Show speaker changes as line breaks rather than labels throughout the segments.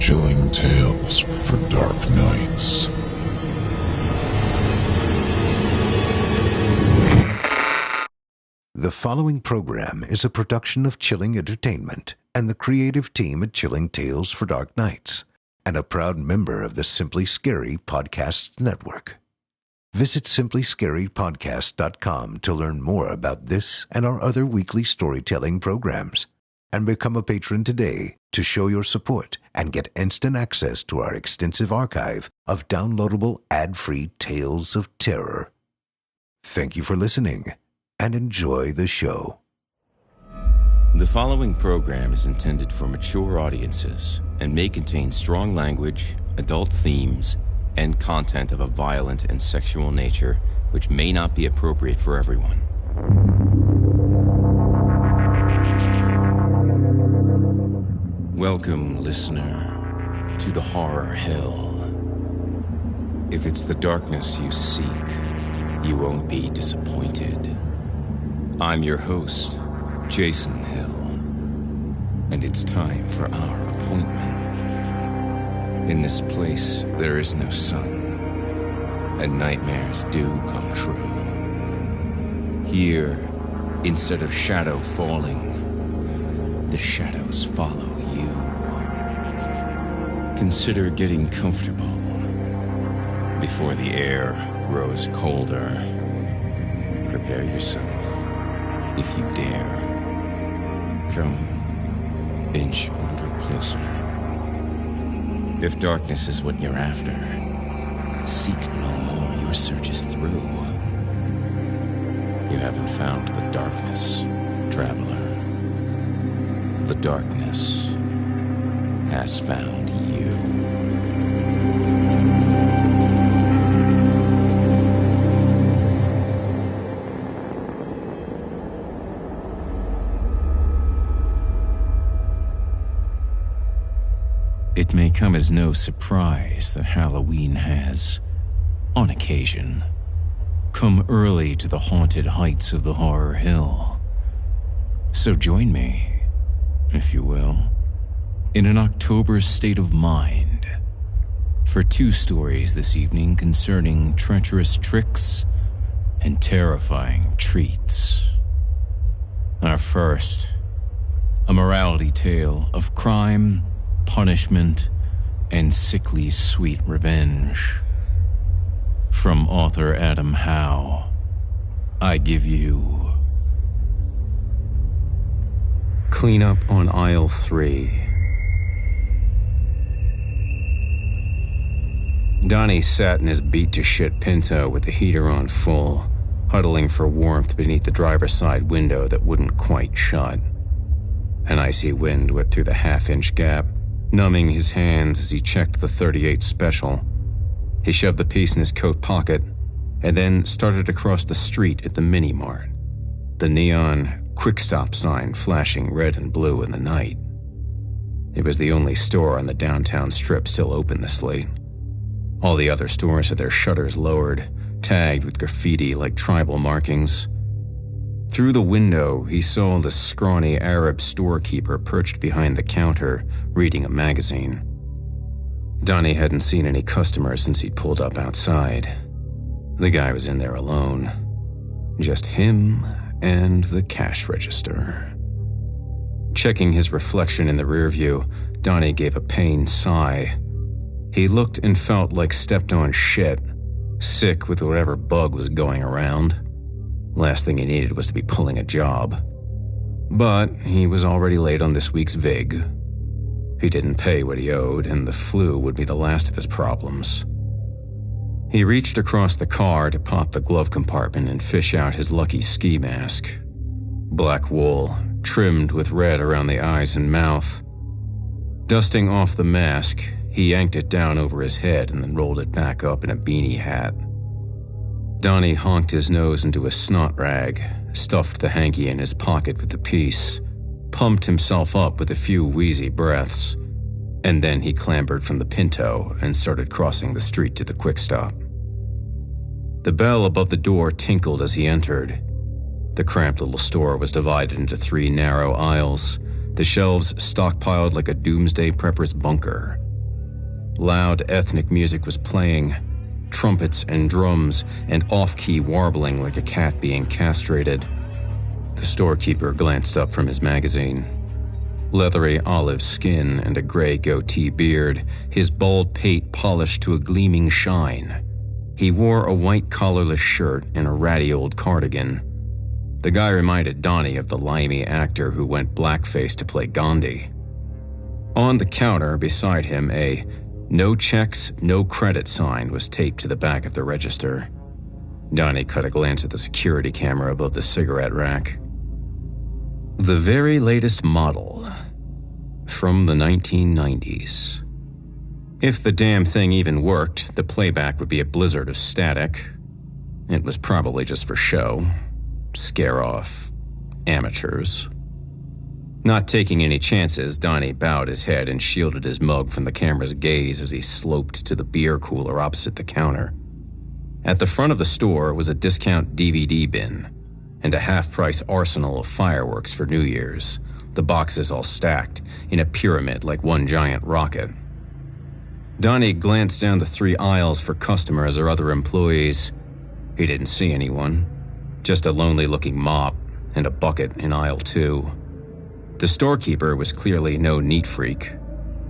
Chilling tales for dark nights.
The following program is a production of Chilling Entertainment and the creative team at Chilling Tales for Dark Nights, and a proud member of the Simply Scary Podcasts Network. Visit simplyscarypodcast.com to learn more about this and our other weekly storytelling programs, and become a patron today to show your support and get instant access to our extensive archive of downloadable ad-free tales of terror. Thank you for listening, and enjoy the show.
The following program is intended for mature audiences and may contain strong language, adult themes, and content of a violent and sexual nature which may not be appropriate for everyone. Welcome, listener, to the horror hell. If it's the darkness you seek, you won't be disappointed. I'm your host, Jason Hill, and it's time for our appointment. In this place, there is no sun, and nightmares do come true. Here, instead of shadow falling, the shadows follow you. Consider getting comfortable before the air grows colder. Prepare yourself, if you dare. Come, inch a little closer. If darkness is what you're after, seek no more. Your search is through. You haven't found the darkness, traveler. The darkness has found you. It may come as no surprise that Halloween has, on occasion, come early to the haunted heights of the Horror Hill. So join me, if you will, in an October state of mind for 2 stories this evening concerning treacherous tricks and terrifying treats. Our first, a morality tale of crime, punishment, and sickly sweet revenge. From author Adam Howe, I give you Cleanup on Aisle 3. Donnie sat in his beat-to-shit Pinto with the heater on full, huddling for warmth beneath the driver's side window that wouldn't quite shut. An icy wind whipped through the half-inch gap, numbing his hands as he checked the .38 special. He shoved the piece in his coat pocket and then started across the street at the Mini-Mart, the neon Quick Stop sign flashing red and blue in the night. It was the only store on the downtown strip still open this late. All the other stores had their shutters lowered, tagged with graffiti like tribal markings. Through the window, he saw the scrawny Arab storekeeper perched behind the counter, reading a magazine. Donnie hadn't seen any customers since he'd pulled up outside. The guy was in there alone. Just him and the cash register. Checking his reflection in the rearview, Donnie gave a pained sigh. He looked and felt like stepped-on shit, sick with whatever bug was going around. Last thing he needed was to be pulling a job. But he was already late on this week's vig. He didn't pay what he owed, and the flu would be the last of his problems. He reached across the car to pop the glove compartment and fish out his lucky ski mask. Black wool, trimmed with red around the eyes and mouth. Dusting off the mask, he yanked it down over his head and then rolled it back up in a beanie hat. Donnie honked his nose into a snot rag, stuffed the hanky in his pocket with the piece, pumped himself up with a few wheezy breaths, and then he clambered from the Pinto and started crossing the street to the Quick Stop. The bell above the door tinkled as he entered. The cramped little store was divided into 3 narrow aisles, the shelves stockpiled like a doomsday prepper's bunker, Loud ethnic music was playing, trumpets and drums, and off-key warbling like a cat being castrated. The storekeeper glanced up from his magazine. Leathery olive skin and a gray goatee beard, his bald pate polished to a gleaming shine. He wore a white collarless shirt and a ratty old cardigan. The guy reminded Donnie of the limey actor who went blackface to play Gandhi. On the counter beside him, a "No checks, no credit" sign was taped to the back of the register. Donnie caught a glance at the security camera above the cigarette rack. The very latest model, from the 1990s. If the damn thing even worked, the playback would be a blizzard of static. It was probably just for show. Scare off amateurs. Not taking any chances, Donnie bowed his head and shielded his mug from the camera's gaze as he sloped to the beer cooler opposite the counter. At the front of the store was a discount DVD bin and a half-price arsenal of fireworks for New Year's, the boxes all stacked in a pyramid like one giant rocket. Donnie glanced down the 3 aisles for customers or other employees. He didn't see anyone, just a lonely-looking mop and a bucket in aisle 2. The storekeeper was clearly no neat freak.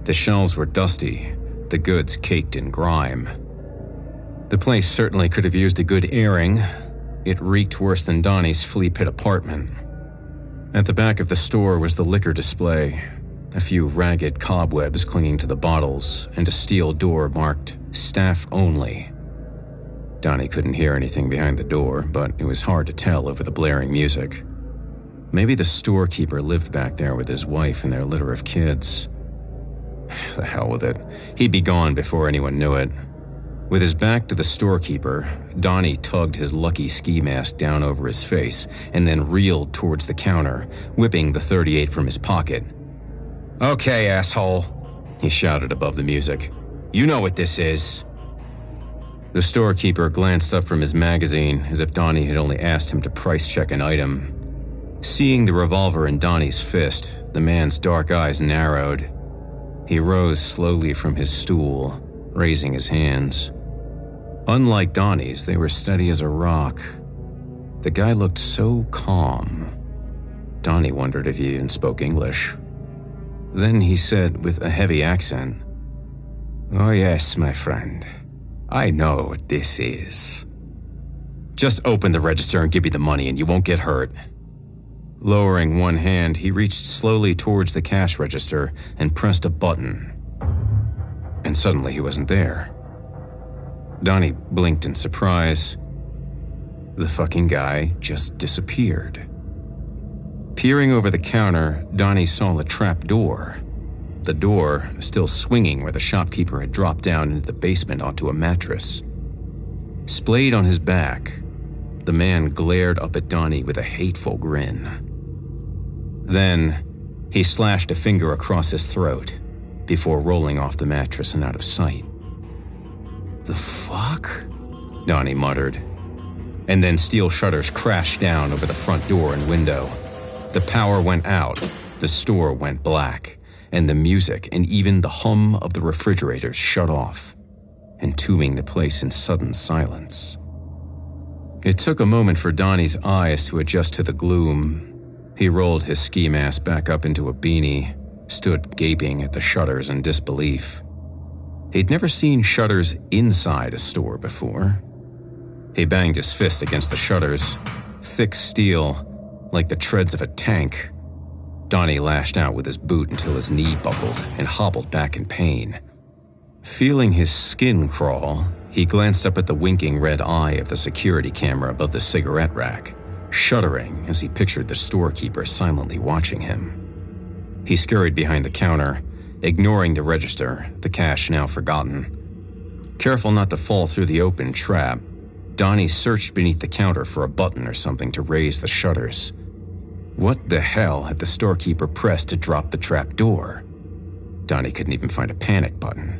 The shelves were dusty, the goods caked in grime. The place certainly could have used a good airing. It reeked worse than Donnie's flea pit apartment. At the back of the store was the liquor display, a few ragged cobwebs clinging to the bottles, and a steel door marked "Staff Only." Donnie couldn't hear anything behind the door, but it was hard to tell over the blaring music. Maybe the storekeeper lived back there with his wife and their litter of kids. The hell with it. He'd be gone before anyone knew it. With his back to the storekeeper, Donnie tugged his lucky ski mask down over his face and then reeled towards the counter, whipping the .38 from his pocket. "Okay, asshole," he shouted above the music. "You know what this is." The storekeeper glanced up from his magazine as if Donnie had only asked him to price-check an item. Seeing the revolver in Donnie's fist, the man's dark eyes narrowed. He rose slowly from his stool, raising his hands. Unlike Donnie's, they were steady as a rock. The guy looked so calm. Donnie wondered if he even spoke English. Then he said with a heavy accent, "Oh yes, my friend. I know what this is. Just open the register and give me the money and you won't get hurt." Lowering one hand, he reached slowly towards the cash register and pressed a button. And suddenly he wasn't there. Donnie blinked in surprise. The fucking guy just disappeared. Peering over the counter, Donnie saw the trap door. The door still swinging where the shopkeeper had dropped down into the basement onto a mattress. Splayed on his back, the man glared up at Donnie with a hateful grin. Then, he slashed a finger across his throat before rolling off the mattress and out of sight. "The fuck?" Donnie muttered. And then steel shutters crashed down over the front door and window. The power went out, the store went black, and the music and even the hum of the refrigerators shut off, entombing the place in sudden silence. It took a moment for Donnie's eyes to adjust to the gloom. He rolled his ski mask back up into a beanie, stood gaping at the shutters in disbelief. He'd never seen shutters inside a store before. He banged his fist against the shutters, thick steel, like the treads of a tank. Donnie lashed out with his boot until his knee buckled and hobbled back in pain. Feeling his skin crawl, he glanced up at the winking red eye of the security camera above the cigarette rack, shuddering as he pictured the storekeeper silently watching him. He scurried behind the counter, ignoring the register, the cash now forgotten. Careful not to fall through the open trap, Donnie searched beneath the counter for a button or something to raise the shutters. What the hell had the storekeeper pressed to drop the trap door? Donnie couldn't even find a panic button.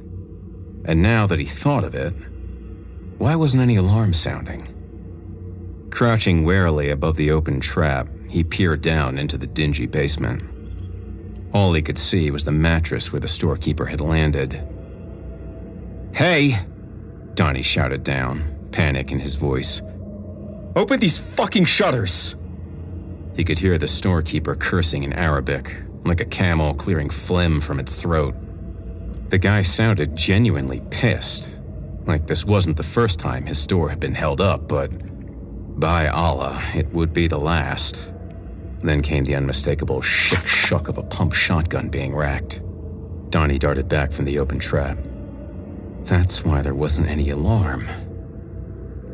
And now that he thought of it, why wasn't any alarm sounding? Crouching warily above the open trap, he peered down into the dingy basement. All he could see was the mattress where the storekeeper had landed. "Hey!" Donnie shouted down, panic in his voice. "Open these fucking shutters!" He could hear the storekeeper cursing in Arabic, like a camel clearing phlegm from its throat. The guy sounded genuinely pissed, like this wasn't the first time his store had been held up, but by Allah, it would be the last. Then came the unmistakable shick-shuck of a pump shotgun being racked. Donnie darted back from the open trap. That's why there wasn't any alarm.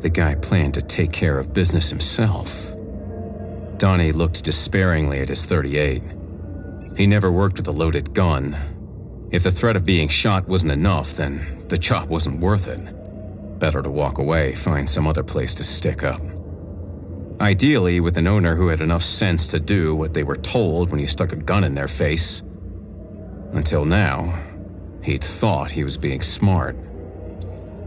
The guy planned to take care of business himself. Donnie looked despairingly at his .38. He never worked with a loaded gun. If the threat of being shot wasn't enough, then the job wasn't worth it. Better to walk away, find some other place to stick up. Ideally, with an owner who had enough sense to do what they were told when you stuck a gun in their face. Until now, he'd thought he was being smart.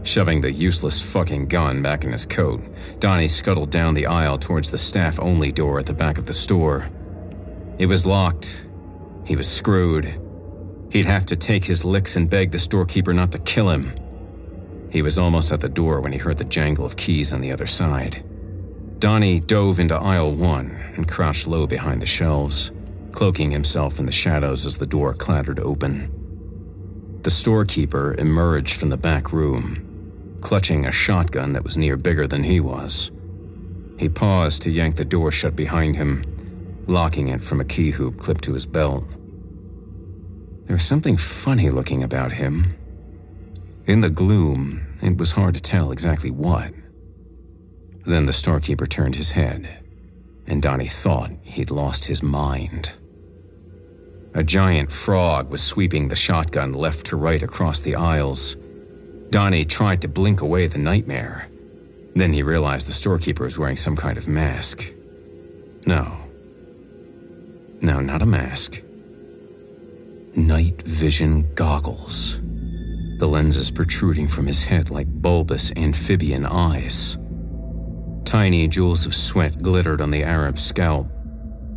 Shoving the useless fucking gun back in his coat, Donnie scuttled down the aisle towards the staff-only door at the back of the store. It was locked. He was screwed. He'd have to take his licks and beg the storekeeper not to kill him. He was almost at the door when he heard the jangle of keys on the other side. Donnie dove into aisle 1 and crouched low behind the shelves, cloaking himself in the shadows as the door clattered open. The storekeeper emerged from the back room, clutching a shotgun that was near bigger than he was. He paused to yank the door shut behind him, locking it from a key hoop clipped to his belt. There was something funny looking about him. In the gloom, it was hard to tell exactly what. Then the storekeeper turned his head, and Donnie thought he'd lost his mind. A giant frog was sweeping the shotgun left to right across the aisles. Donnie tried to blink away the nightmare. Then he realized the storekeeper was wearing some kind of mask. No, not a mask. Night vision goggles. The lenses protruding from his head like bulbous amphibian eyes. Tiny jewels of sweat glittered on the Arab's scalp.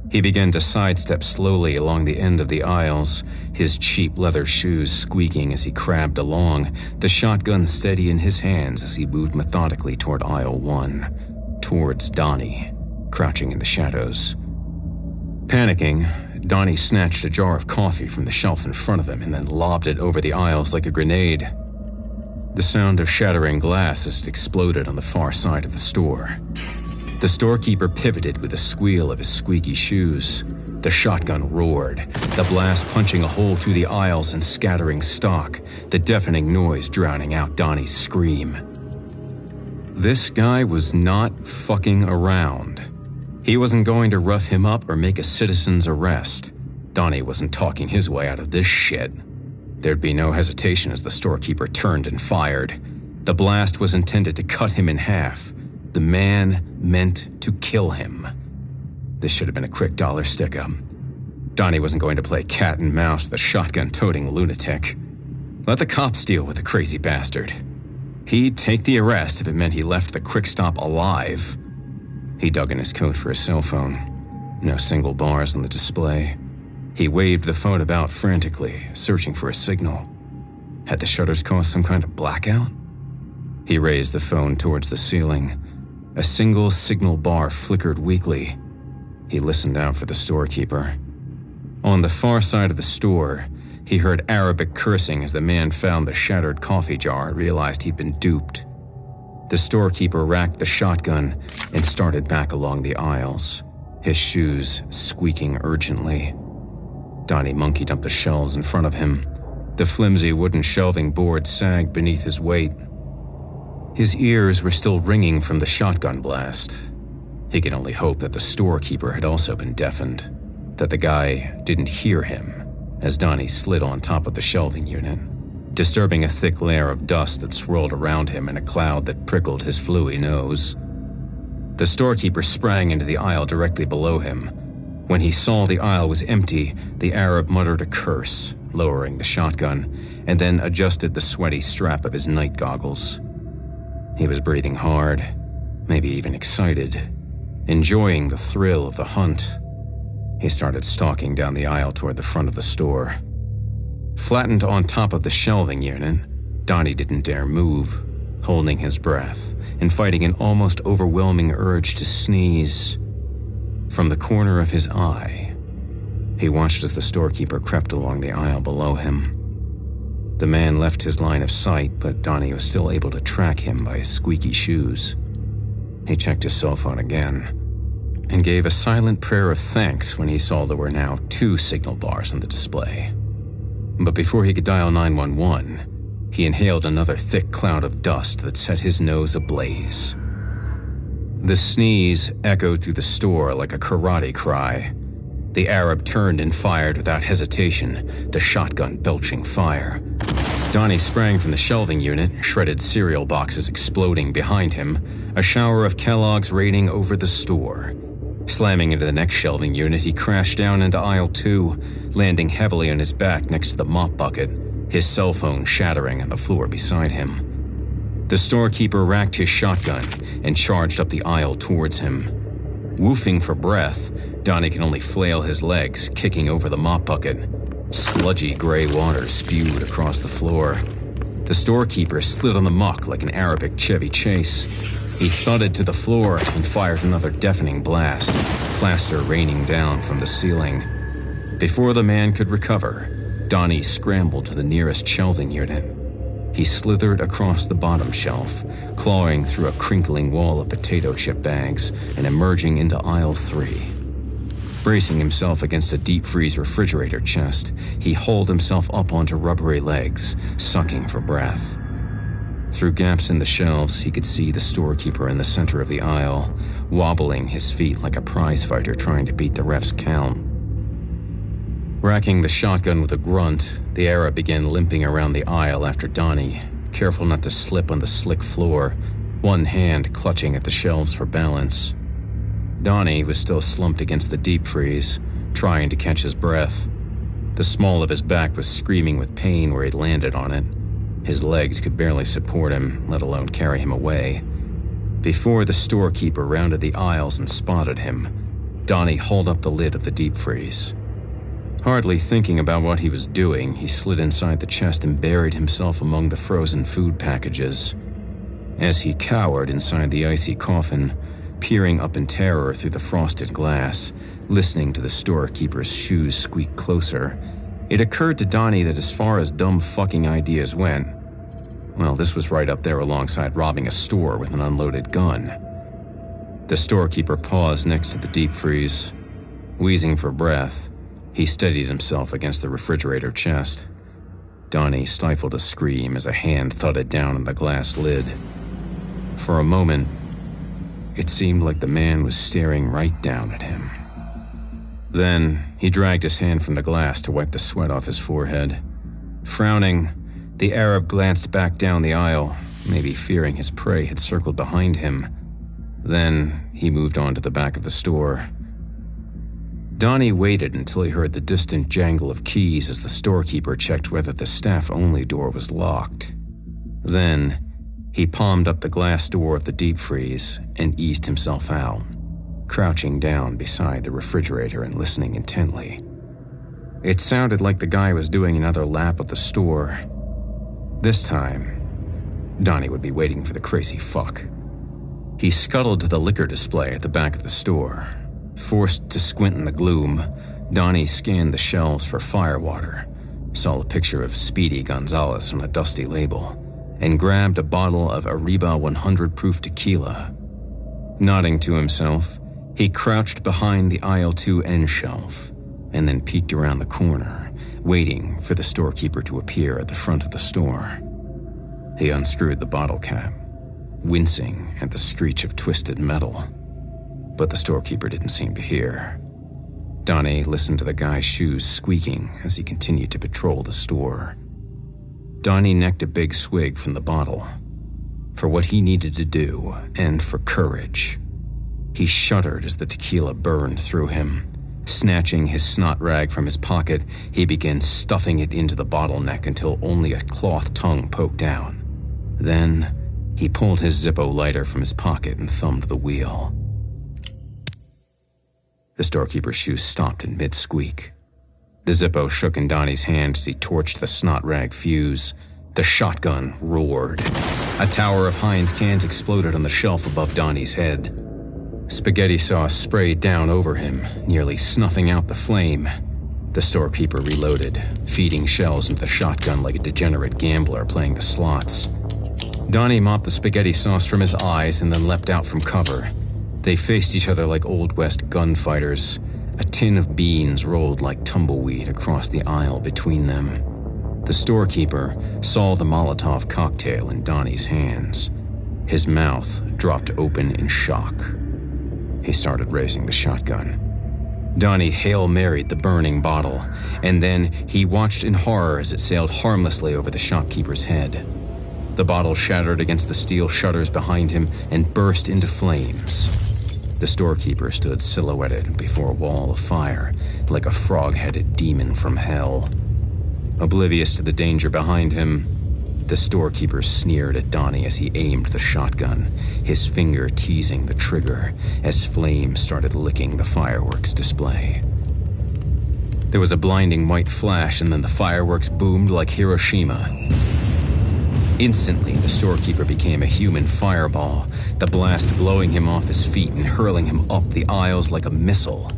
He began to sidestep slowly along the end of the aisles, his cheap leather shoes squeaking as he crabbed along, the shotgun steady in his hands as he moved methodically toward aisle 1, towards Donnie, crouching in the shadows. Panicking, Donnie snatched a jar of coffee from the shelf in front of him and then lobbed it over the aisles like a grenade. The sound of shattering glass as it exploded on the far side of the store. The storekeeper pivoted with a squeal of his squeaky shoes. The shotgun roared, the blast punching a hole through the aisles and scattering stock, the deafening noise drowning out Donnie's scream. This guy was not fucking around. He wasn't going to rough him up or make a citizen's arrest. Donnie wasn't talking his way out of this shit. There'd be no hesitation as the storekeeper turned and fired. The blast was intended to cut him in half. The man meant to kill him. This should have been a quick dollar stick-up. Donnie wasn't going to play cat and mouse with a shotgun-toting lunatic. Let the cops deal with the crazy bastard. He'd take the arrest if it meant he left the quick stop alive. He dug in his coat for his cell phone. No single bars on the display. He waved the phone about frantically, searching for a signal. Had the shutters caused some kind of blackout? He raised the phone towards the ceiling. A single signal bar flickered weakly. He listened out for the storekeeper. On the far side of the store, he heard Arabic cursing as the man found the shattered coffee jar and realized he'd been duped. The storekeeper racked the shotgun and started back along the aisles, his shoes squeaking urgently. Donnie monkeyed up the shelves in front of him. The flimsy wooden shelving board sagged beneath his weight. His ears were still ringing from the shotgun blast. He could only hope that the storekeeper had also been deafened, that the guy didn't hear him as Donnie slid on top of the shelving unit, disturbing a thick layer of dust that swirled around him in a cloud that prickled his fluey nose. The storekeeper sprang into the aisle directly below him. When he saw the aisle was empty, the Arab muttered a curse, lowering the shotgun, and then adjusted the sweaty strap of his night goggles. He was breathing hard, maybe even excited, enjoying the thrill of the hunt. He started stalking down the aisle toward the front of the store. Flattened on top of the shelving unit, Donnie didn't dare move, holding his breath and fighting an almost overwhelming urge to sneeze. From the corner of his eye, he watched as the storekeeper crept along the aisle below him. The man left his line of sight, but Donnie was still able to track him by his squeaky shoes. He checked his cell phone again and gave a silent prayer of thanks when he saw there were now 2 signal bars on the display. But before he could dial 911, he inhaled another thick cloud of dust that set his nose ablaze. The sneeze echoed through the store like a karate cry. The Arab turned and fired without hesitation, the shotgun belching fire. Donnie sprang from the shelving unit, shredded cereal boxes exploding behind him, a shower of Kellogg's raining over the store. Slamming into the next shelving unit, he crashed down into aisle 2, landing heavily on his back next to the mop bucket, his cell phone shattering on the floor beside him. The storekeeper racked his shotgun and charged up the aisle towards him. Woofing for breath, Donnie could only flail his legs, kicking over the mop bucket. Sludgy gray water spewed across the floor. The storekeeper slid on the muck like an Arabic Chevy Chase. He thudded to the floor and fired another deafening blast, plaster raining down from the ceiling. Before the man could recover, Donnie scrambled to the nearest shelving unit. He slithered across the bottom shelf, clawing through a crinkling wall of potato chip bags and emerging into aisle 3. Bracing himself against a deep-freeze refrigerator chest, he hauled himself up onto rubbery legs, sucking for breath. Through gaps in the shelves, he could see the storekeeper in the center of the aisle, wobbling his feet like a prize fighter trying to beat the ref's count. Racking the shotgun with a grunt, the Arab began limping around the aisle after Donnie, careful not to slip on the slick floor, one hand clutching at the shelves for balance. Donnie was still slumped against the deep freeze, trying to catch his breath. The small of his back was screaming with pain where he'd landed on it. His legs could barely support him, let alone carry him away. Before the storekeeper rounded the aisles and spotted him, Donnie hauled up the lid of the deep freeze. Hardly thinking about what he was doing, he slid inside the chest and buried himself among the frozen food packages. As he cowered inside the icy coffin, peering up in terror through the frosted glass, listening to the storekeeper's shoes squeak closer, it occurred to Donnie that as far as dumb fucking ideas went, well, this was right up there alongside robbing a store with an unloaded gun. The storekeeper paused next to the deep freeze. Wheezing for breath, he steadied himself against the refrigerator chest. Donnie stifled a scream as a hand thudded down on the glass lid. For a moment, it seemed like the man was staring right down at him. Then, he dragged his hand from the glass to wipe the sweat off his forehead. Frowning, the Arab glanced back down the aisle, maybe fearing his prey had circled behind him. Then, he moved on to the back of the store. Donnie waited until he heard the distant jangle of keys as the storekeeper checked whether the staff-only door was locked. Then, he palmed up the glass door of the deep freeze and eased himself out, crouching down beside the refrigerator and listening intently. It sounded like the guy was doing another lap of the store. This time, Donnie would be waiting for the crazy fuck. He scuttled to the liquor display at the back of the store. Forced to squint in the gloom, Donnie scanned the shelves for firewater, saw a picture of Speedy Gonzalez on a dusty label, and grabbed a bottle of Arriba 100 proof tequila. Nodding to himself, he crouched behind the aisle 2 end shelf and then peeked around the corner, waiting for the storekeeper to appear at the front of the store. He unscrewed the bottle cap, wincing at the screech of twisted metal. But the storekeeper didn't seem to hear. Donnie listened to the guy's shoes squeaking as he continued to patrol the store. Donnie necked a big swig from the bottle. For what he needed to do, and for courage. He shuddered as the tequila burned through him. Snatching his snot rag from his pocket, he began stuffing it into the bottleneck until only a cloth tongue poked out. Then, he pulled his Zippo lighter from his pocket and thumbed the wheel. The storekeeper's shoes stopped in mid-squeak. The Zippo shook in Donnie's hand as he torched the snot rag fuse, The shotgun roared. A tower of Heinz cans exploded on the shelf above Donnie's head. Spaghetti sauce sprayed down over him, nearly snuffing out the flame. The storekeeper reloaded, feeding shells into the shotgun like a degenerate gambler playing the slots. Donnie mopped the spaghetti sauce from his eyes and then leapt out from cover. They faced each other like Old West gunfighters. A tin of beans rolled like tumbleweed across the aisle between them. The storekeeper saw the Molotov cocktail in Donnie's hands. His mouth dropped open in shock. He started raising the shotgun. Donnie Hail Married the burning bottle, and then he watched in horror as it sailed harmlessly over the shopkeeper's head. The bottle shattered against the steel shutters behind him and burst into flames. The storekeeper stood silhouetted before a wall of fire, like a frog-headed demon from hell. Oblivious to the danger behind him, the storekeeper sneered at Donnie as he aimed the shotgun, his finger teasing the trigger as flames started licking the fireworks display. There was a blinding white flash, and then the fireworks boomed like Hiroshima. Instantly, the storekeeper became a human fireball, the blast blowing him off his feet and hurling him up the aisles like a missile.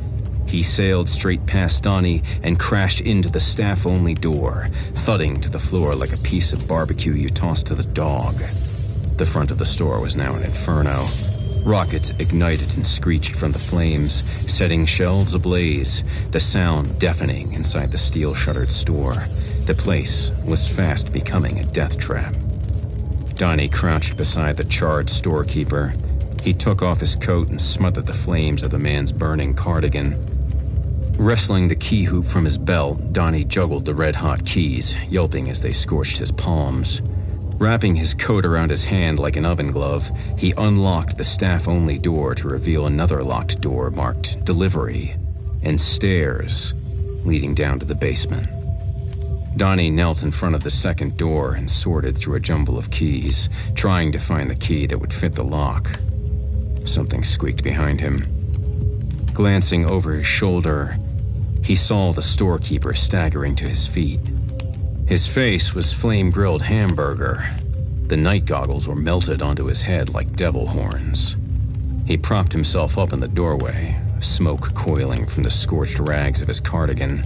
He sailed straight past Donnie and crashed into the staff-only door, thudding to the floor like a piece of barbecue you tossed to the dog. The front of the store was now an inferno. Rockets ignited and screeched from the flames, setting shelves ablaze, the sound deafening inside the steel-shuttered store. The place was fast becoming a death trap. Donnie crouched beside the charred storekeeper. He took off his coat and smothered the flames of the man's burning cardigan. Wrestling the key hoop from his belt, Donnie juggled the red-hot keys, yelping as they scorched his palms. Wrapping his coat around his hand like an oven glove, he unlocked the staff-only door to reveal another locked door marked Delivery and stairs leading down to the basement. Donnie knelt in front of the second door and sorted through a jumble of keys, trying to find the key that would fit the lock. Something squeaked behind him. Glancing over his shoulder, he saw the storekeeper staggering to his feet. His face was flame-grilled hamburger. The night goggles were melted onto his head like devil horns. He propped himself up in the doorway, smoke coiling from the scorched rags of his cardigan.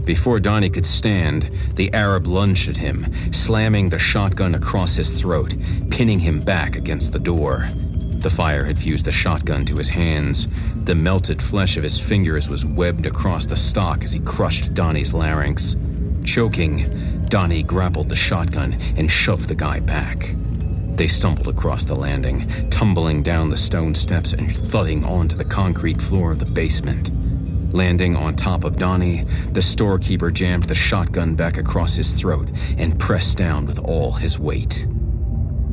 Before Donnie could stand, the Arab lunged at him, slamming the shotgun across his throat, pinning him back against the door. The fire had fused the shotgun to his hands. The melted flesh of his fingers was webbed across the stock as he crushed Donnie's larynx. Choking, Donnie grappled the shotgun and shoved the guy back. They stumbled across the landing, tumbling down the stone steps and thudding onto the concrete floor of the basement. Landing on top of Donnie, the storekeeper jammed the shotgun back across his throat and pressed down with all his weight.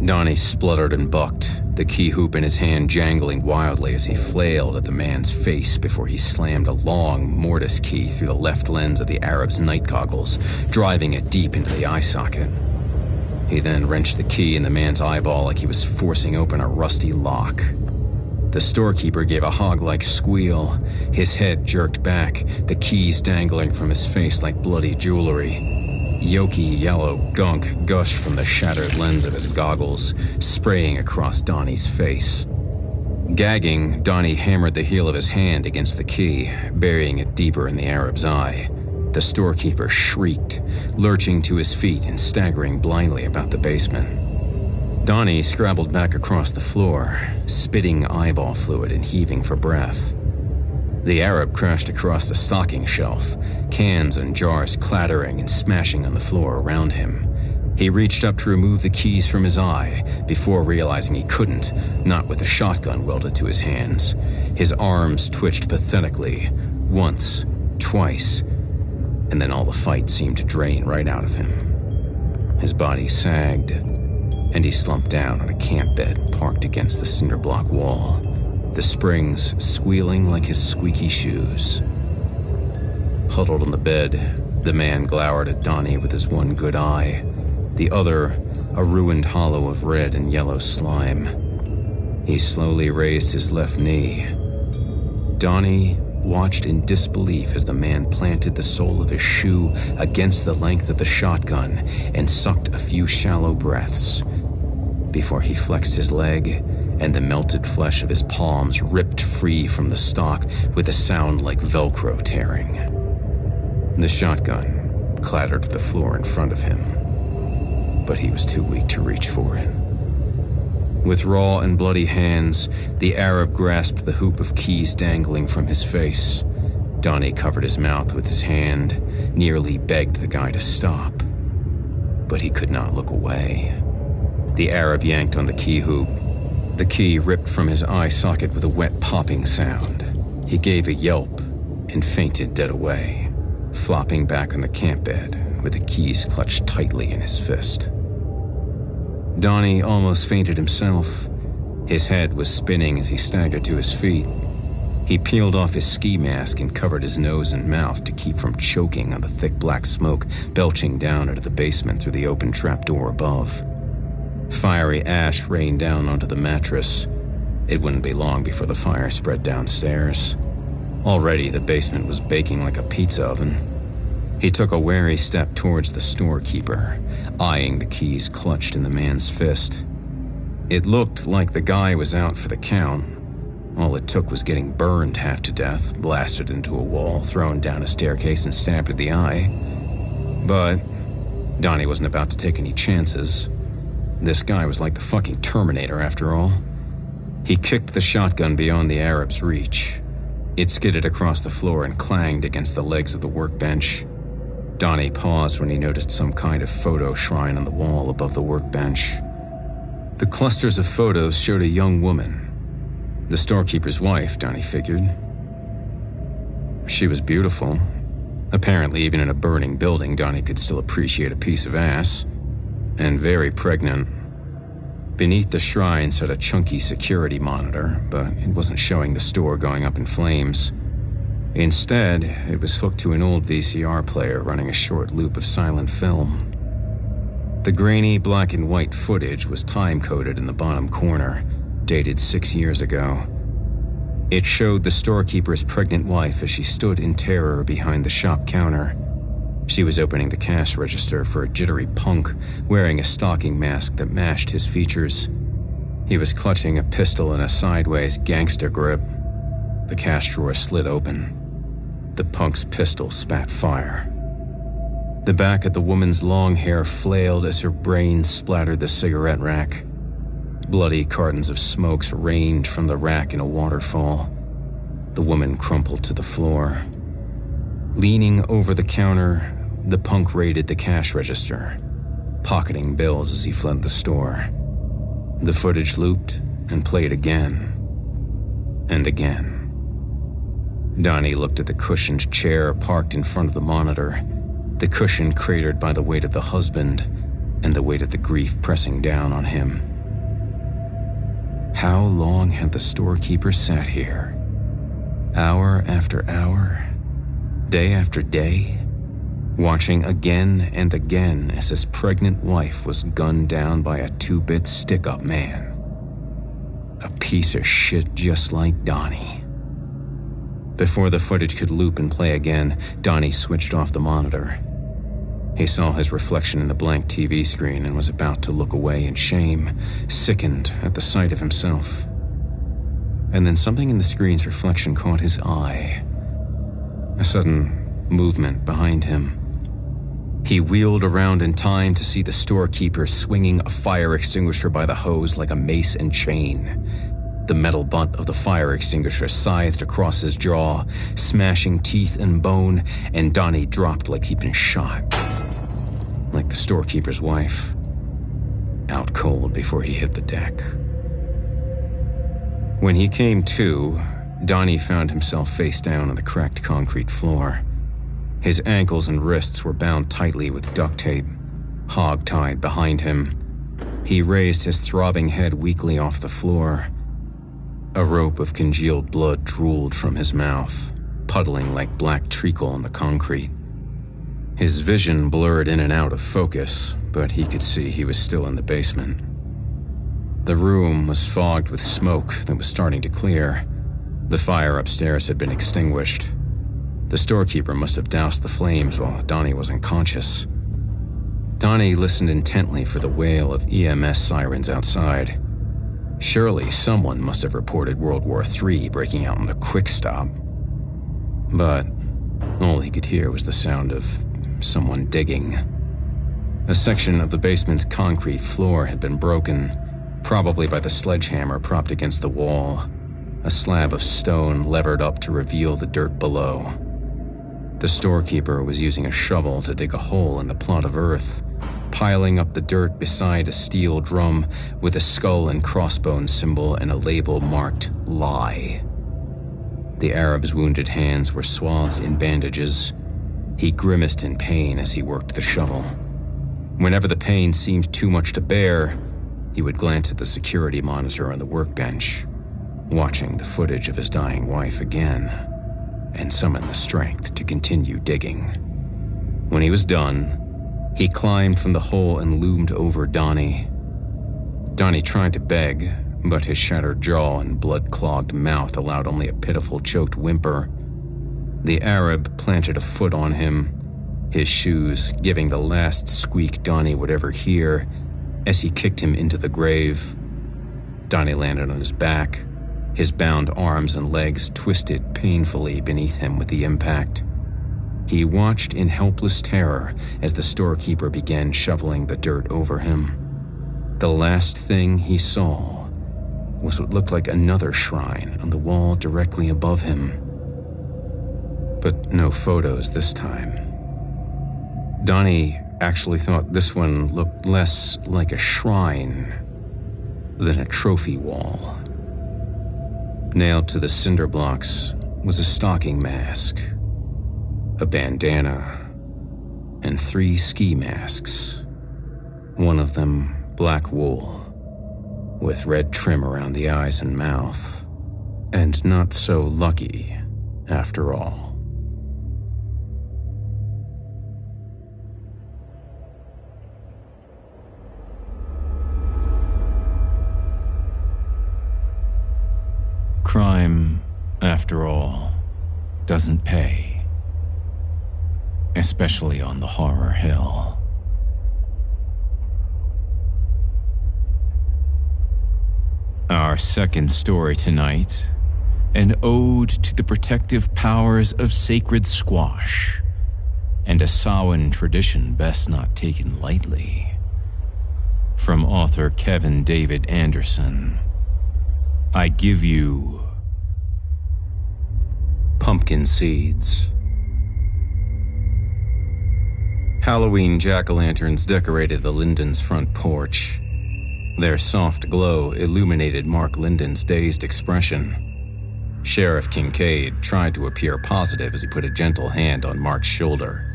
Donnie spluttered and bucked, the key hoop in his hand jangling wildly as he flailed at the man's face before he slammed a long mortise key through the left lens of the Arab's night goggles, driving it deep into the eye socket. He then wrenched the key in the man's eyeball like he was forcing open a rusty lock. The storekeeper gave a hog-like squeal. His head jerked back, the keys dangling from his face like bloody jewelry. Yolky yellow gunk gushed from the shattered lens of his goggles, spraying across Donnie's face. Gagging, Donnie hammered the heel of his hand against the key, burying it deeper in the Arab's eye. The storekeeper shrieked, lurching to his feet and staggering blindly about the basement. Donnie scrabbled back across the floor, spitting eyeball fluid and heaving for breath. The Arab crashed across the stocking shelf, cans and jars clattering and smashing on the floor around him. He reached up to remove the keys from his eye before realizing he couldn't, not with the shotgun welded to his hands. His arms twitched pathetically, once, twice, and then all the fight seemed to drain right out of him. His body sagged, and he slumped down on a camp bed parked against the cinder block wall, the springs squealing like his squeaky shoes. Huddled on the bed, the man glowered at Donnie with his one good eye, the other a ruined hollow of red and yellow slime. He slowly raised his left knee. Donnie watched in disbelief as the man planted the sole of his shoe against the length of the shotgun and sucked a few shallow breaths before he flexed his leg and the melted flesh of his palms ripped free from the stock with a sound like Velcro tearing. The shotgun clattered to the floor in front of him, but he was too weak to reach for it. With raw and bloody hands, the Arab grasped the hoop of keys dangling from his face. Donnie covered his mouth with his hand, nearly begged the guy to stop. But he could not look away. The Arab yanked on the key hoop. The key ripped from his eye socket with a wet popping sound. He gave a yelp and fainted dead away, flopping back on the camp bed with the keys clutched tightly in his fist. Donnie almost fainted himself. His head was spinning as he staggered to his feet. He peeled off his ski mask and covered his nose and mouth to keep from choking on the thick black smoke belching down into the basement through the open trapdoor above. Fiery ash rained down onto the mattress. It wouldn't be long before the fire spread downstairs. Already the basement was baking like a pizza oven. He took a wary step towards the storekeeper, eyeing the keys clutched in the man's fist. It looked like the guy was out for the count. All it took was getting burned half to death, blasted into a wall, thrown down a staircase, and stabbed in the eye. But Donnie wasn't about to take any chances. This guy was like the fucking Terminator, after all. He kicked the shotgun beyond the Arab's reach. It skidded across the floor and clanged against the legs of the workbench. Donnie paused when he noticed some kind of photo shrine on the wall above the workbench. The clusters of photos showed a young woman. The storekeeper's wife, Donnie figured. She was beautiful. Apparently, even in a burning building, Donnie could still appreciate a piece of ass. And very pregnant. Beneath the shrine sat a chunky security monitor, but it wasn't showing the store going up in flames. Instead, it was hooked to an old VCR player running a short loop of silent film. The grainy black and white footage was time-coded in the bottom corner, dated 6 years ago. It showed the storekeeper's pregnant wife as she stood in terror behind the shop counter. She was opening the cash register for a jittery punk wearing a stocking mask that matched his features. He was clutching a pistol in a sideways gangster grip. The cash drawer slid open. The punk's pistol spat fire. The back of the woman's long hair flailed as her brains splattered the cigarette rack. Bloody cartons of smokes rained from the rack in a waterfall. The woman crumpled to the floor. Leaning over the counter, the punk raided the cash register, pocketing bills as he fled the store. The footage looped and played again and again. Donnie looked at the cushioned chair parked in front of the monitor, the cushion cratered by the weight of the husband and the weight of the grief pressing down on him. How long had the storekeeper sat here? Hour after hour? Day after day? Watching again and again as his pregnant wife was gunned down by a two-bit stick-up man. A piece of shit just like Donnie. Before the footage could loop and play again, Donnie switched off the monitor. He saw his reflection in the blank TV screen and was about to look away in shame, sickened at the sight of himself. And then something in the screen's reflection caught his eye. A sudden movement behind him. He wheeled around in time to see the storekeeper swinging a fire extinguisher by the hose like a mace and chain. The metal butt of the fire extinguisher scythed across his jaw, smashing teeth and bone, and Donnie dropped like he'd been shot. Like the storekeeper's wife. Out cold before he hit the deck. When he came to, Donnie found himself face down on the cracked concrete floor. His ankles and wrists were bound tightly with duct tape, hog-tied behind him. He raised his throbbing head weakly off the floor. A rope of congealed blood drooled from his mouth, puddling like black treacle on the concrete. His vision blurred in and out of focus, but he could see he was still in the basement. The room was fogged with smoke that was starting to clear. The fire upstairs had been extinguished. The storekeeper must have doused the flames while Donnie was unconscious. Donnie listened intently for the wail of EMS sirens outside. Surely someone must have reported World War III breaking out in the quick stop. But all he could hear was the sound of someone digging. A section of the basement's concrete floor had been broken, probably by the sledgehammer propped against the wall. A slab of stone levered up to reveal the dirt below. The storekeeper was using a shovel to dig a hole in the plot of earth, piling up the dirt beside a steel drum with a skull and crossbones symbol and a label marked "Lie." The Arab's wounded hands were swathed in bandages. He grimaced in pain as he worked the shovel. Whenever the pain seemed too much to bear, he would glance at the security monitor on the workbench, watching the footage of his dying wife again, and summon the strength to continue digging. When he was done, he climbed from the hole and loomed over Donnie. Donnie tried to beg, but his shattered jaw and blood-clogged mouth allowed only a pitiful choked whimper. The Arab planted a foot on him, his shoes giving the last squeak Donnie would ever hear as he kicked him into the grave. Donnie landed on his back, his bound arms and legs twisted painfully beneath him with the impact. He watched in helpless terror as the storekeeper began shoveling the dirt over him. The last thing he saw was what looked like another shrine on the wall directly above him. But no photos this time. Donnie actually thought this one looked less like a shrine than a trophy wall. Nailed to the cinder blocks was a stocking mask, a bandana, and 3 ski masks. One of them black wool, with red trim around the eyes and mouth, and not so lucky after all. Crime, after all, doesn't pay. Especially on the horror hill. Our second story tonight, an ode to the protective powers of sacred squash, and a Samhain tradition best not taken lightly. From author Kevin David Anderson, I give you Pumpkin Seeds. Halloween jack-o'-lanterns decorated the Linden's front porch. Their soft glow illuminated Mark Linden's dazed expression. Sheriff Kincaid tried to appear positive as he put a gentle hand on Mark's shoulder.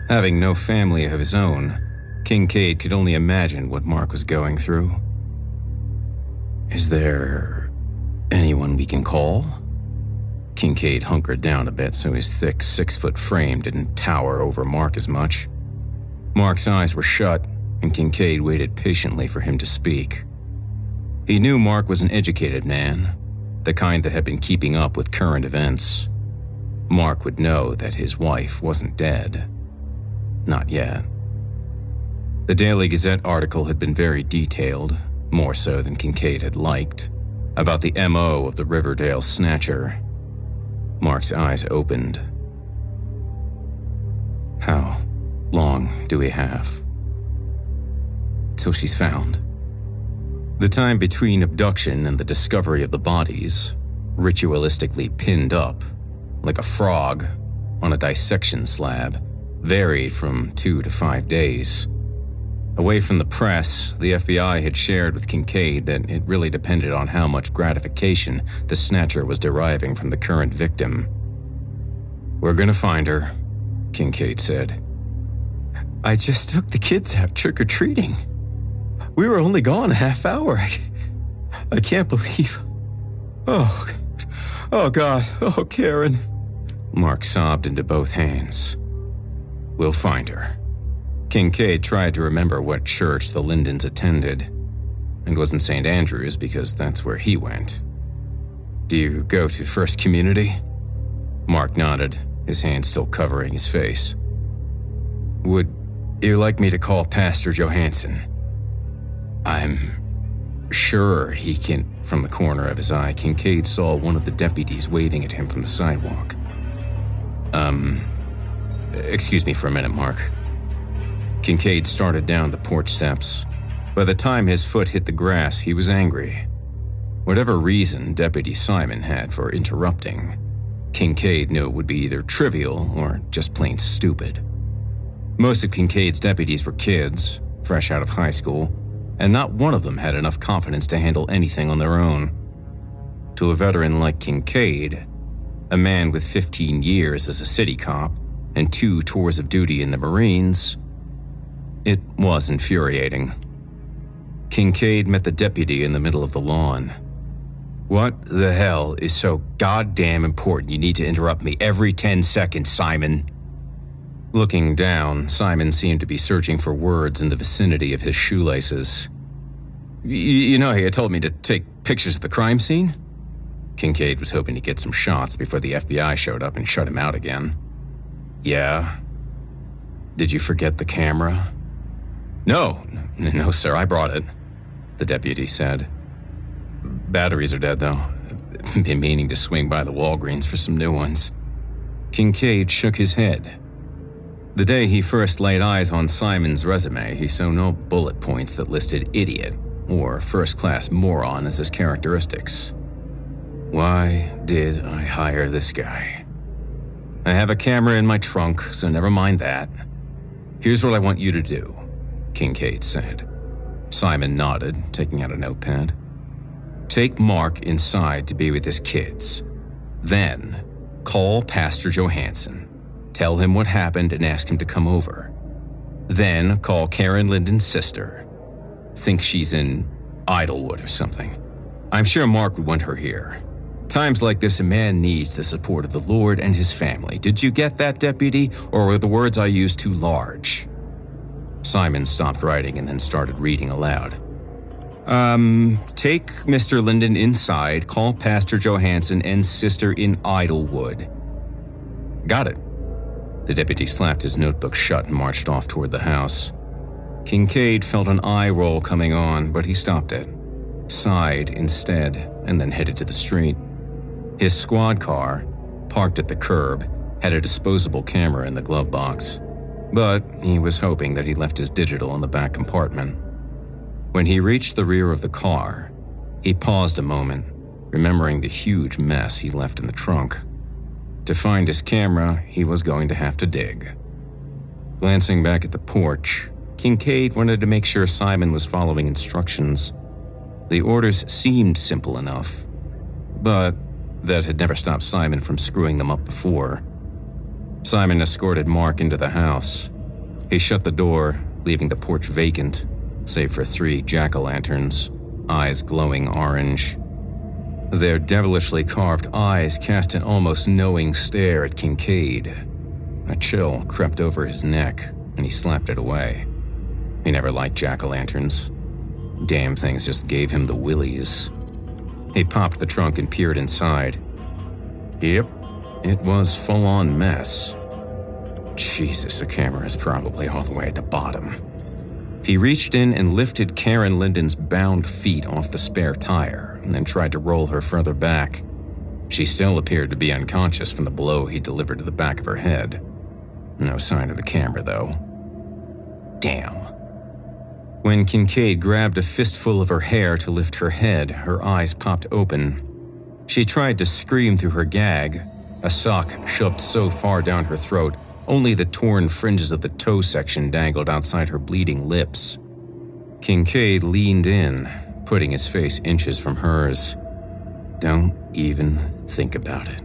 Having no family of his own, Kincaid could only imagine what Mark was going through. Is there anyone we can call? Kincaid hunkered down a bit so his thick 6-foot frame didn't tower over Mark as much. Mark's eyes were shut, and Kincaid waited patiently for him to speak. He knew Mark was an educated man, the kind that had been keeping up with current events. Mark would know that his wife wasn't dead. Not yet. The Daily Gazette article had been very detailed, more so than Kincaid had liked, about the M.O. of the Riverdale snatcher. Mark's eyes opened. How long do we have? Till she's found. The time between abduction and the discovery of the bodies, ritualistically pinned up, like a frog, on a dissection slab, varied from 2 to 5 days. Away from the press, the FBI had shared with Kincaid that it really depended on how much gratification the snatcher was deriving from the current victim. We're gonna find her, Kincaid said. I just took the kids out trick-or-treating. We were only gone a half hour. I can't believe... Oh, God. Oh, Karen. Mark sobbed into both hands. We'll find her. Kincaid tried to remember what church the Lindens attended. It wasn't St. Andrew's because that's where he went. Do you go to First Community? Mark nodded, his hand still covering his face. Would you like me to call Pastor Johansson? I'm sure he can. From the corner of his eye, Kincaid saw one of the deputies waving at him from the sidewalk. Excuse me for a minute, Mark. Kincaid started down the porch steps. By the time his foot hit the grass, he was angry. Whatever reason Deputy Simon had for interrupting, Kincaid knew it would be either trivial or just plain stupid. Most of Kincaid's deputies were kids, fresh out of high school, and not one of them had enough confidence to handle anything on their own. To a veteran like Kincaid, a man with 15 years as a city cop and 2 tours of duty in the Marines, it was infuriating. Kincaid met the deputy in the middle of the lawn. What the hell is so goddamn important you need to interrupt me every 10 seconds, Simon? Looking down, Simon seemed to be searching for words in the vicinity of his shoelaces. You know, he had told me to take pictures of the crime scene? Kincaid was hoping to get some shots before the FBI showed up and shut him out again. Yeah. Did you forget the camera? No, sir, I brought it, the deputy said. Batteries are dead, though. Been meaning to swing by the Walgreens for some new ones. Kincaid shook his head. The day he first laid eyes on Simon's resume, he saw no bullet points that listed idiot or first-class moron as his characteristics. Why did I hire this guy? I have a camera in my trunk, so never mind that. Here's what I want you to do, Kincaid said. Simon nodded, taking out a notepad. Take Mark inside to be with his kids. Then, call Pastor Johansson. Tell him what happened and ask him to come over. Then, call Karen Linden's sister. Think she's in Idlewood or something. I'm sure Mark would want her here. Times like this, a man needs the support of the Lord and his family. Did you get that, deputy, or were the words I used too large? Simon stopped writing and then started reading aloud. Take Mr. Linden inside, call Pastor Johansson and sister in Idlewood. Got it. The deputy slapped his notebook shut and marched off toward the house. Kincaid felt an eye roll coming on, but he stopped it, sighed instead, and then headed to the street. His squad car, parked at the curb, had a disposable camera in the glove box, but he was hoping that he left his digital in the back compartment. When he reached the rear of the car, he paused a moment, remembering the huge mess he left in the trunk. To find his camera, he was going to have to dig. Glancing back at the porch, Kincaid wanted to make sure Simon was following instructions. The orders seemed simple enough, but that had never stopped Simon from screwing them up before. Simon escorted Mark into the house. He shut the door, leaving the porch vacant, save for 3 jack-o'-lanterns, eyes glowing orange. Their devilishly carved eyes cast an almost knowing stare at Kincaid. A chill crept over his neck, and he slapped it away. He never liked jack-o'-lanterns. Damn things just gave him the willies. He popped the trunk and peered inside. Yep, it was full-on mess. Jesus, the camera is probably all the way at the bottom. He reached in and lifted Karen Linden's bound feet off the spare tire and then tried to roll her further back. She still appeared to be unconscious from the blow he delivered to the back of her head. No sign of the camera, though. Damn. When Kincaid grabbed a fistful of her hair to lift her head, her eyes popped open. She tried to scream through her gag, a sock shoved so far down her throat, only the torn fringes of the toe section dangled outside her bleeding lips. Kincaid leaned in, putting his face inches from hers. Don't even think about it.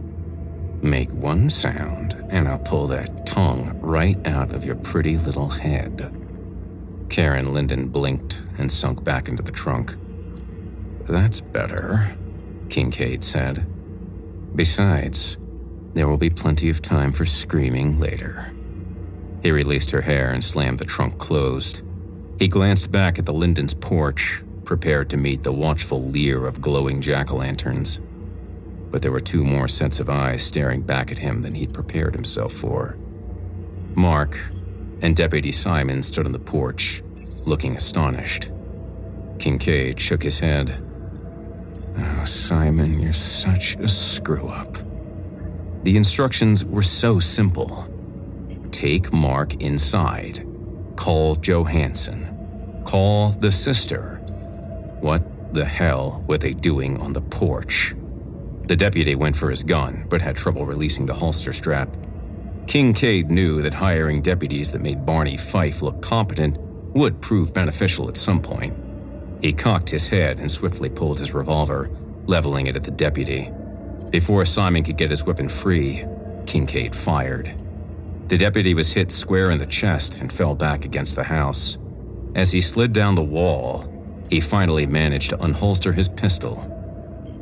Make one sound, and I'll pull that tongue right out of your pretty little head. Karen Linden blinked and sunk back into the trunk. That's better, Kincaid said. Besides, there will be plenty of time for screaming later. He released her hair and slammed the trunk closed. He glanced back at the Linden's porch, prepared to meet the watchful leer of glowing jack-o'-lanterns. but there were 2 more sets of eyes staring back at him than he'd prepared himself for. Mark and Deputy Simon stood on the porch, looking astonished. Kincaid shook his head. "Oh, Simon, you're such a screw-up." The instructions were so simple. Take Mark inside. Call Johansson. Call the sister. What the hell were they doing on the porch? The deputy went for his gun, but had trouble releasing the holster strap. Kincaid knew that hiring deputies that made Barney Fife look competent would prove beneficial at some point. He cocked his head and swiftly pulled his revolver, leveling it at the deputy. Before Simon could get his weapon free, Kincaid fired. The deputy was hit square in the chest and fell back against the house. As he slid down the wall, he finally managed to unholster his pistol.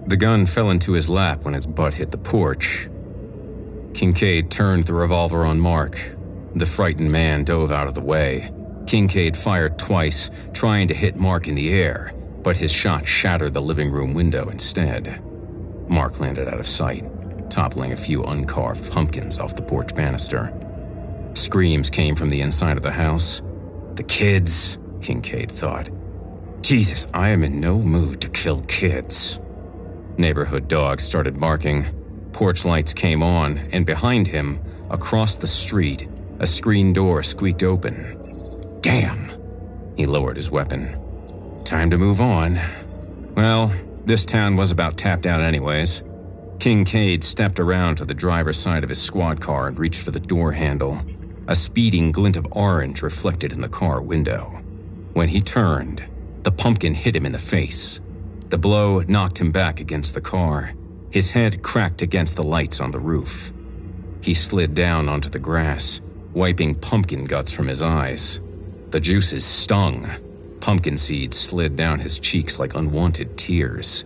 The gun fell into his lap when his butt hit the porch. Kincaid turned the revolver on Mark. The frightened man dove out of the way. Kincaid fired twice, trying to hit Mark in the air, but his shot shattered the living room window instead. Mark landed out of sight, toppling a few uncarved pumpkins off the porch banister. Screams came from the inside of the house. "The kids," Kincaid thought. "Jesus, I am in no mood to kill kids." Neighborhood dogs started barking. Porch lights came on, and behind him, across the street, a screen door squeaked open. "Damn!" He lowered his weapon. "Time to move on." Well, this town was about tapped out anyways. Kincaid stepped around to the driver's side of his squad car and reached for the door handle. A speeding glint of orange reflected in the car window. When he turned, the pumpkin hit him in the face. The blow knocked him back against the car. His head cracked against the lights on the roof. He slid down onto the grass, wiping pumpkin guts from his eyes. The juices stung. Pumpkin seeds slid down his cheeks like unwanted tears.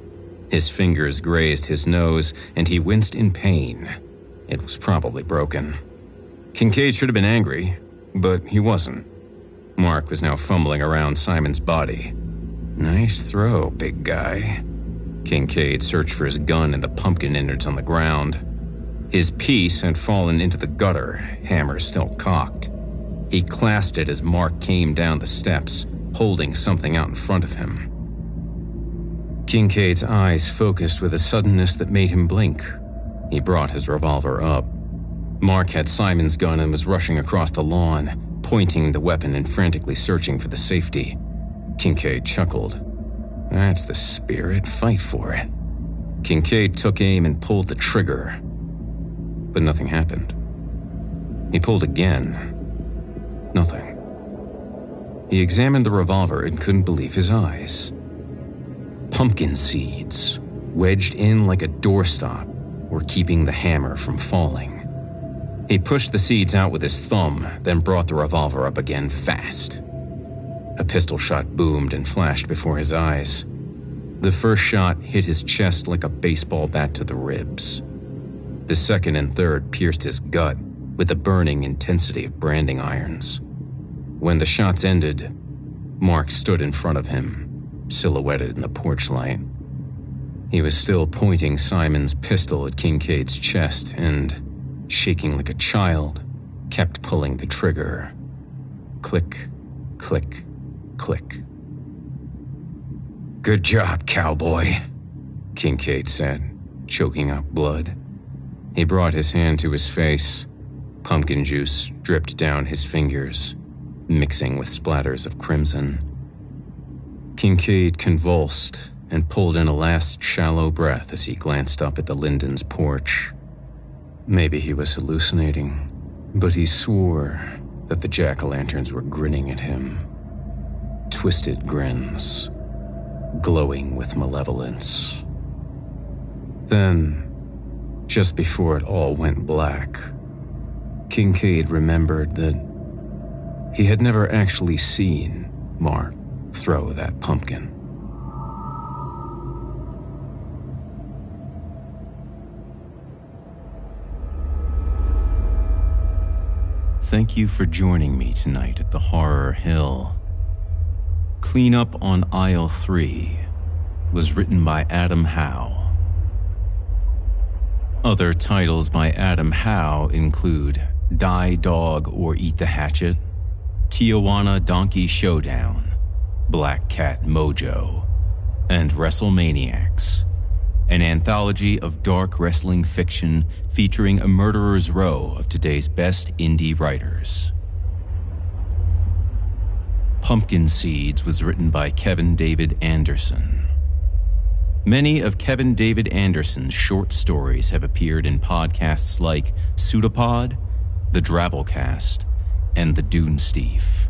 His fingers grazed his nose, and he winced in pain. It was probably broken. Kincaid should have been angry, but he wasn't. Mark was now fumbling around Simon's body. "Nice throw, big guy." Kincaid searched for his gun in the pumpkin innards on the ground. His piece had fallen into the gutter, hammer still cocked. He clasped it as Mark came down the steps, holding something out in front of him. Kincaid's eyes focused with a suddenness that made him blink. He brought his revolver up. Mark had Simon's gun and was rushing across the lawn, pointing the weapon and frantically searching for the safety. Kincaid chuckled. "That's the spirit, fight for it." Kincaid took aim and pulled the trigger, but nothing happened. He pulled again. Nothing. He examined the revolver and couldn't believe his eyes. Pumpkin seeds, wedged in like a doorstop, were keeping the hammer from falling. He pushed the seeds out with his thumb, then brought the revolver up again fast. A pistol shot boomed and flashed before his eyes. The first shot hit his chest like a baseball bat to the ribs. The second and third pierced his gut with the burning intensity of branding irons. When the shots ended, Mark stood in front of him, silhouetted in the porch light. He was still pointing Simon's pistol at Kincaid's chest and, shaking like a child, kept pulling the trigger. Click, click, click. "Good job, cowboy," Kincaid said, choking up blood. He brought his hand to his face. Pumpkin juice dripped down his fingers, mixing with splatters of crimson. Kincaid convulsed and pulled in a last shallow breath as he glanced up at the Lindens' porch. Maybe he was hallucinating, but he swore that the jack-o'-lanterns were grinning at him. Twisted grins, glowing with malevolence. Then, just before it all went black, Kincaid remembered that he had never actually seen Mark throw that pumpkin. Thank you for joining me tonight at the Horror Hill. Clean Up on Aisle 3 was written by Adam Howe. Other titles by Adam Howe include Die Dog or Eat the Hatchet, Tijuana Donkey Showdown, Black Cat Mojo, and WrestleManiacs, an anthology of dark wrestling fiction featuring a murderer's row of today's best indie writers. Pumpkin Seeds was written by Kevin David Anderson. Many of Kevin David Anderson's short stories have appeared in podcasts like Pseudopod, The Drabblecast, and The Dunesteef.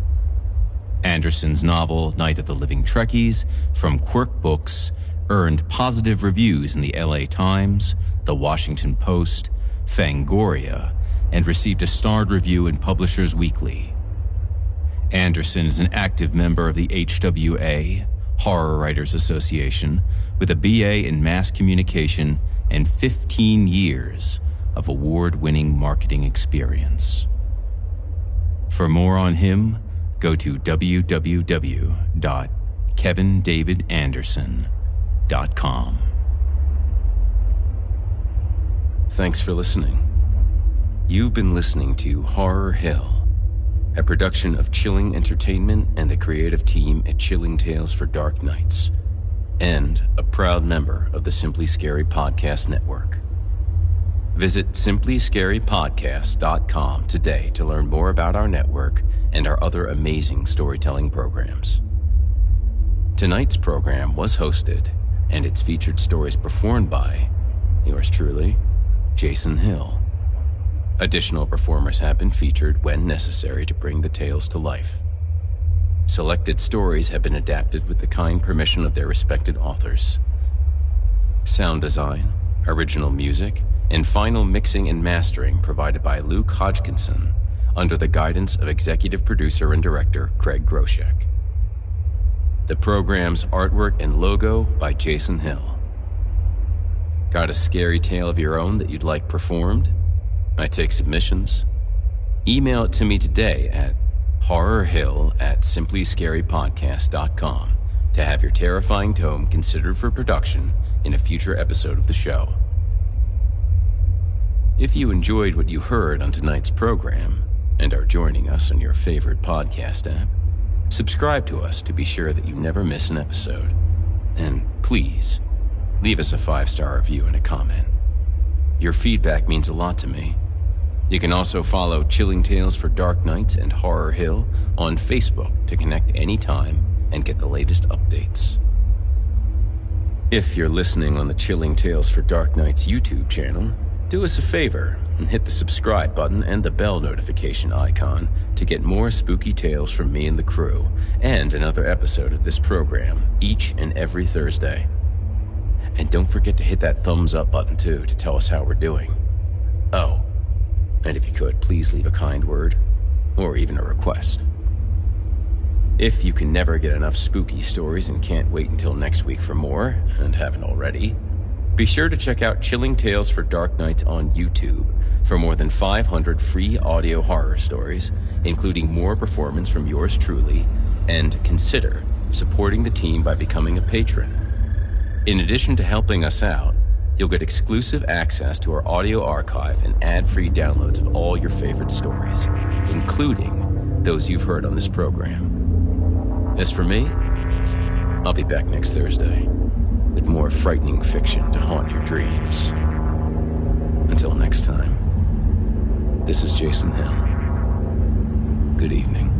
Anderson's novel Night of the Living Trekkies from Quirk Books earned positive reviews in the LA Times, The Washington Post, Fangoria, and received a starred review in Publishers Weekly. Anderson is an active member of the HWA, Horror Writers Association, with a BA in Mass Communication and 15 years of award-winning marketing experience. For more on him, go to www.kevindavidanderson.com. Thanks for listening. You've been listening to Horror Hill, a production of Chilling Entertainment and the creative team at Chilling Tales for Dark Nights, and a proud member of the Simply Scary Podcast Network. Visit simplyscarypodcast.com today to learn more about our network and our other amazing storytelling programs. Tonight's program was hosted, and its featured stories performed by yours truly, Jason Hill. Additional performers have been featured when necessary to bring the tales to life. Selected stories have been adapted with the kind permission of their respected authors. Sound design, original music, and final mixing and mastering provided by Luke Hodgkinson under the guidance of executive producer and director Craig Groshek. The program's artwork and logo by Jason Hill. Got a scary tale of your own that you'd like performed? I take submissions. Email it to me today at horrorhill@simplyscarypodcast.com to have your terrifying tome considered for production in a future episode of the show. If you enjoyed what you heard on tonight's program and are joining us on your favorite podcast app, subscribe to us to be sure that you never miss an episode. And please, leave us a 5-star review and a comment. Your feedback means a lot to me. You can also follow Chilling Tales for Dark Nights and Horror Hill on Facebook to connect anytime and get the latest updates. If you're listening on the Chilling Tales for Dark Nights YouTube channel, do us a favor and hit the subscribe button and the bell notification icon to get more spooky tales from me and the crew, and another episode of this program each and every Thursday. And don't forget to hit that thumbs up button too to tell us how we're doing. Oh, and if you could, please leave a kind word, or even a request. If you can never get enough spooky stories and can't wait until next week for more, and haven't already, be sure to check out Chilling Tales for Dark Nights on YouTube for more than 500 free audio horror stories, including more performance from yours truly, and consider supporting the team by becoming a patron. In addition to helping us out, you'll get exclusive access to our audio archive and ad-free downloads of all your favorite stories, including those you've heard on this program. As for me, I'll be back next Thursday with more frightening fiction to haunt your dreams. Until next time, this is Jason Hill. Good evening.